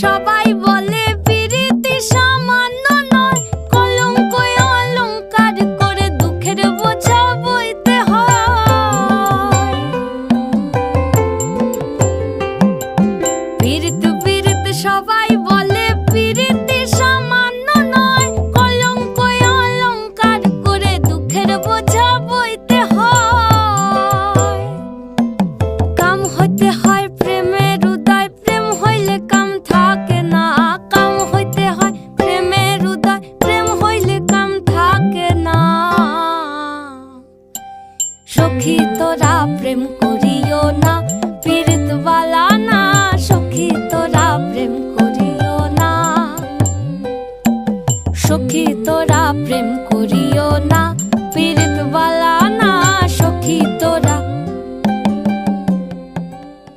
সবাই বলে পিরিতি সামান্য নয়, কলঙ্ক অলংকার করে দুঃখের বোঝা বইতে হয়। পিরিত পিরিত সবাই